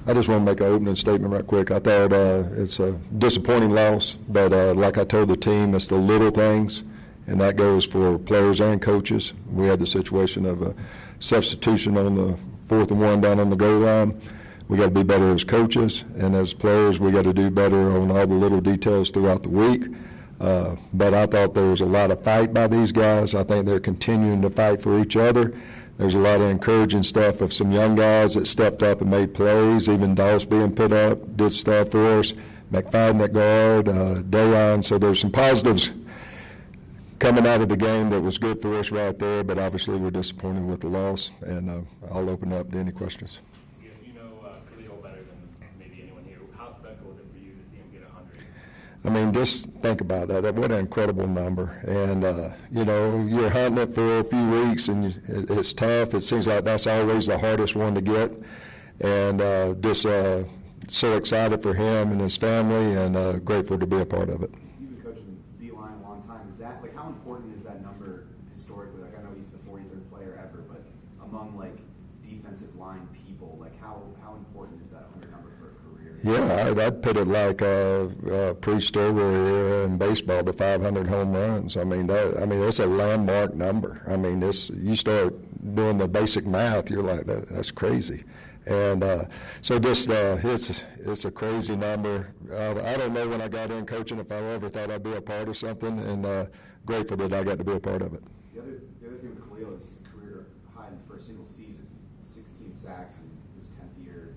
I just want to make an opening statement right quick. I thought it's a disappointing loss, but like I told the team, it's the little things, and that goes for players and coaches. We had the situation of a substitution on the 4th and 1 down on the goal line. We got to be better as coaches, and as players, we got to do better on all the little details throughout the week. But I thought there was a lot of fight by these guys. I think they're continuing to fight for each other. There's a lot of encouraging stuff of some young guys that stepped up and made plays. Even Dawes being put up, did stuff for us. McFadden at guard, Dayon. So there's some positives coming out of the game that was good for us right there, but obviously we're disappointed with the loss, and I'll open up to any questions. You know Khalil better than maybe anyone here. How special was it for you to see him get 100? I mean, just think about that. What an incredible number. And, you know, you're hunting it for a few weeks, and it's tough. It seems like that's always the hardest one to get. And just so excited for him and his family, and grateful to be a part of it. You've been coaching D-line a long time. Is that, like, how important is that number historically? Like, I know he's the 43rd player ever, but among, like, defensive line people, like, how important is that 100 number for a career? Yeah, I'd put it like pre-steroid era in baseball, the 500 home runs. I mean, that's a landmark number. I mean, you start doing the basic math, you're like, that's crazy. And so just it's a crazy number. I don't know when I got in coaching if I ever thought I'd be a part of something, and grateful that I got to be a part of it. The other thing with Khalil is career high for a single season, 16 sacks in his 10th year,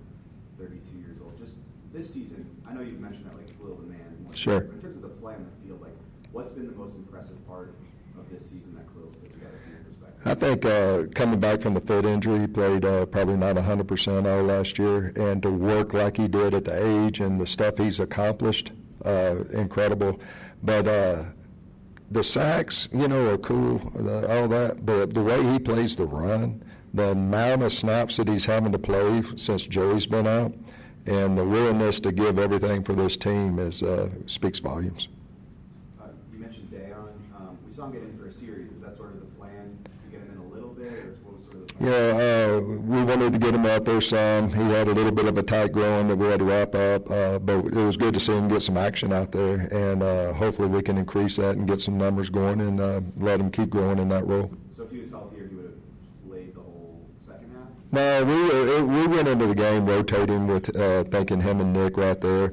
32 years old. Just this season, I know you've mentioned that, like, Khalil the man. Sure. But in terms of the play on the field, like, what's been the most impressive part of this season that Khalil's put together from your perspective? I think coming back from the foot injury, he played probably not 100% all last year, and to work like he did at the age and the stuff he's accomplished, incredible. But the sacks, you know, are cool, all that, but the way he plays the run, the amount of snaps that he's having to play since Joey's been out, and the willingness to give everything for this team speaks volumes. You mentioned Dayon. We saw him get in for a series. Was that sort of the plan, to get him in a little bit, or what was sort of the plan? Yeah, we wanted to get him out there some. He had a little bit of a tight groin that we had to wrap up, but it was good to see him get some action out there, and hopefully we can increase that and get some numbers going and let him keep growing in that role. So if he was healthier, he would have played the whole second half? No, we went into the game rotating with thinking him and Nick right there.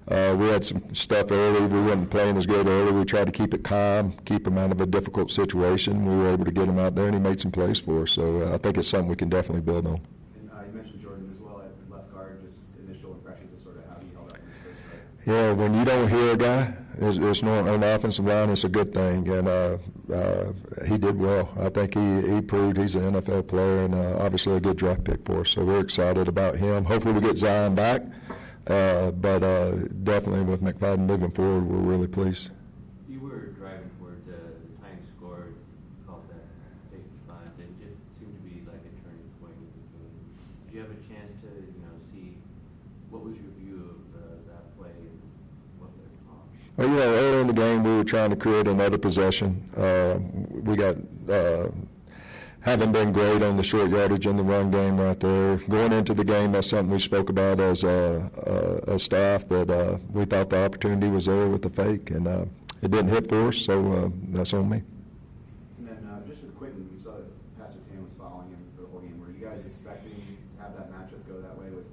We had some stuff early. We weren't playing as good early. We tried to keep it calm, keep him out of a difficult situation. We were able to get him out there, and he made some plays for us. So I think it's something we can definitely build on. And you mentioned Jordan as well at left guard. Just initial impressions of sort of how he held up in his first strike. Yeah, when you don't hear a guy, it's not on the offensive line. It's a good thing, and he did well. I think he proved he's an NFL player, and obviously a good draft pick for us. So we're excited about him. Hopefully we get Zion back. But definitely with McFadden moving forward, we're really pleased. You were driving toward the time scored, called that safety punt. It just seemed to be like a turning point in the game. Did you have a chance to, see what was your view of that play and what went wrong? Well, early in the game, we were trying to create another possession. We got haven't been great on the short yardage in the run game right there. Going into the game, that's something we spoke about as a staff, that we thought the opportunity was there with the fake, and it didn't hit for us, so that's on me. And then just with Quentin, we saw that Pat Surtain was following him for the whole game. Were you guys expecting to have that matchup go that way with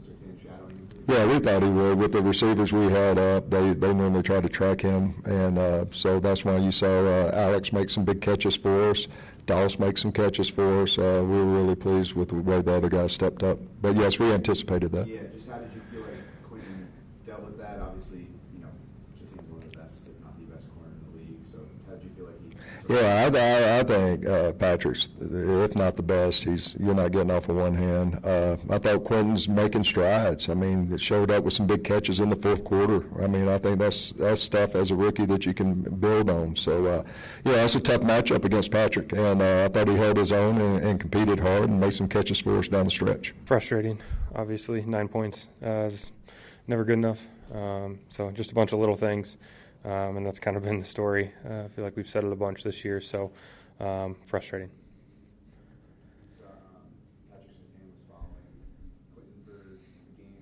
Surtain shadowing him? Yeah, we thought he would. With the receivers we had up, they normally try to track him, and so that's why you saw Alex make some big catches for us. Dallas make some catches for us. We were really pleased with the way the other guys stepped up. But, yes, we anticipated that. Yeah, just how did you feel like Quentin dealt with that? Obviously, Surtain's one of the best, if not the best corner in the league. So how did you feel like he... Yeah, I think Patrick's, if not the best, you're not getting off of one hand. I thought Quentin's making strides. I mean, it showed up with some big catches in the fourth quarter. I mean, I think that's stuff as a rookie that you can build on. So, that's a tough matchup against Patrick, and I thought he held his own and competed hard and made some catches for us down the stretch. Frustrating, obviously. 9 points is never good enough. So just a bunch of little things. And that's kind of been the story. I feel like we've said it a bunch this year, so frustrating. Patrick Surtain was following Quentin for the game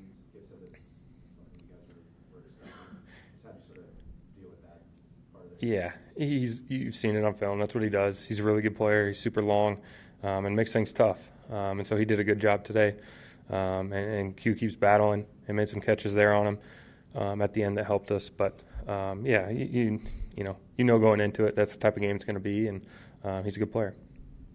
Yeah, you've seen it on film. That's what he does. He's a really good player. He's super long and makes things tough. And so he did a good job today. And Q keeps battling and made some catches there on him at the end that helped us. But yeah, you know going into it that's the type of game it's going to be, and he's a good player.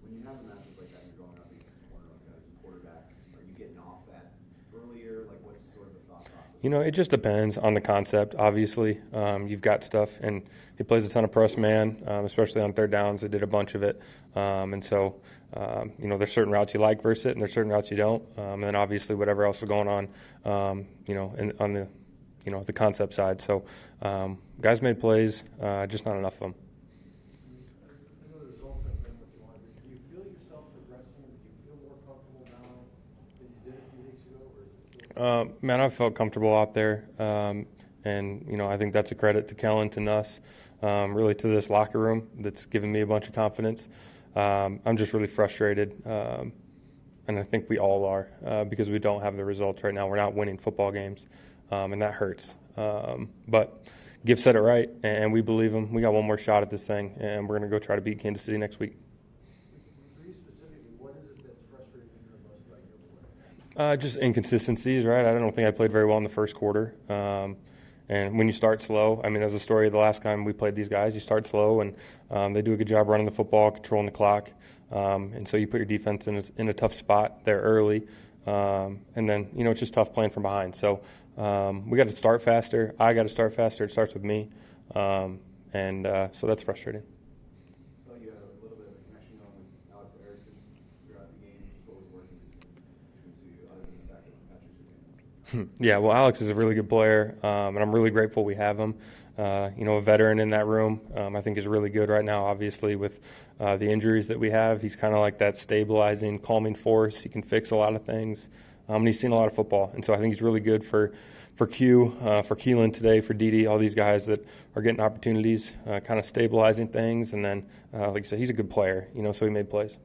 When you have a matchup like that and you're going up against a corner like that as a quarterback, are you getting off that earlier? Like, what's sort of the thought process? It just depends on the concept. Obviously, you've got stuff, and he plays a ton of press man, especially on third downs. They did a bunch of it, and so there's certain routes you like versus it, and there's certain routes you don't. And then obviously whatever else is going on, on the the concept side. So guys made plays, just not enough of them. I know the results have been what you wanted. Do you feel yourself progressing? Do you feel more comfortable now than you did a few weeks ago, or is it still? Man, I've felt comfortable out there, and I think that's a credit to Kellen, to Nuss, really to this locker room that's given me a bunch of confidence. I'm just really frustrated, and I think we all are, because we don't have the results right now. We're not winning football games, and that hurts. But Giff said it right, and we believe him. We got one more shot at this thing, and we're going to go try to beat Kansas City next week. For you specifically, what is it that's frustrating you the most about your play? Just inconsistencies, right? I don't think I played very well in the first quarter. And when you start slow, that was the story of the last time we played these guys. You start slow, and they do a good job running the football, controlling the clock. And so you put your defense in a tough spot there early. And then, it's just tough playing from behind. So we got to start faster. I got to start faster. It starts with me. So that's frustrating. I thought you had a little bit of a connection with Alex Erickson throughout the game. What was working between you, other than the fact that Patrick's Yeah, well, Alex is a really good player, and I'm really grateful we have him. A veteran in that room, I think is really good right now, obviously, with the injuries that we have. He's kind of like that stabilizing, calming force. He can fix a lot of things, and he's seen a lot of football. And so I think he's really good for Q, for Keelan today, for Dede, all these guys that are getting opportunities, kind of stabilizing things. And then, like you said, he's a good player, so he made plays.